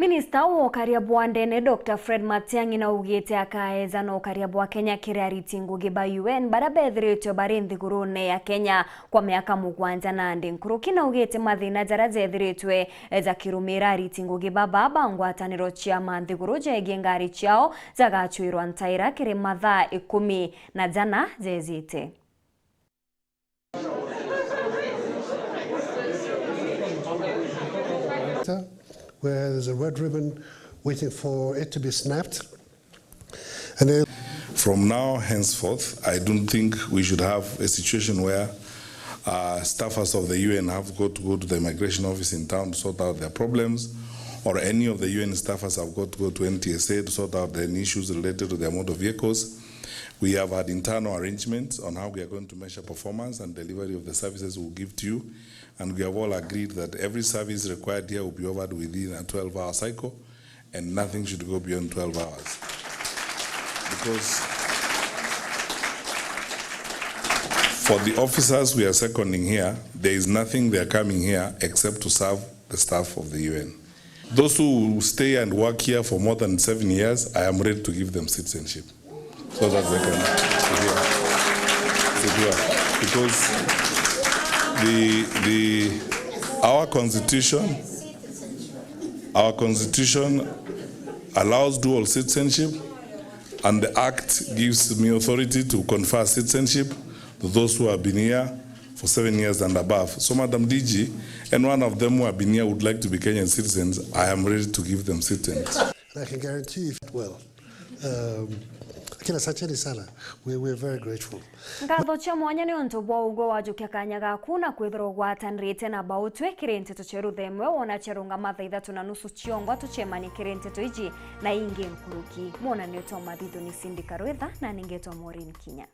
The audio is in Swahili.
Minister wa ukariabu wa ndene Dr. Fred Matiang'I na ugite akaeza na ukariabu wa Kenya kiri ARITI NGUGI ba UN barabethiritwe bari nthigurune ya Kenya kwa miaka mugwanja na ndi nkuruki na ugite mathina jara jethiritwe za kirumira ARITI NGUGI baba ngwataniro cia manthiguru jegie ngari ciao zagachwirwa ntaira kiri mathaa 10 na jana jezite. Where there's a red ribbon waiting for it to be snapped. And then from now henceforth, I don't think we should have a situation where staffers of the UN have got to go to the immigration office in town to sort out their problems, or any of the UN staffers have got to go to NTSA to sort out any issues related to their motor vehicles. We have had internal arrangements on how we are going to measure performance and delivery of the services we'll give to you. And we have all agreed that every service required here will be offered within a 12-hour cycle, and nothing should go beyond 12 hours. Because for the officers we are seconding here, there is nothing they are coming here except to serve the staff of the UN. Those who stay and work here for more than 7 years, I am ready to give them citizenship, so that they can sit here. Because our constitution allows dual citizenship, and the Act gives me authority to confer citizenship to those who have been here for 7 years and above. So, Madam DG, and one of them who have been here would like to be Kenyan citizens, I am ready to give them citizenship. I can guarantee you it well. We're very grateful. Ngatho cha mwanya ni onto bwa ugo wajukia kanyaga kuna kwithro gwatanrite na bautwe kirente tucheru themwe wona cherunga matha 3:30 chiongo tuchemani kirente tuiji na ingi nkuruki mona ni to mathithu ni Sindika Rwetha na ningetwa Morin Kinya.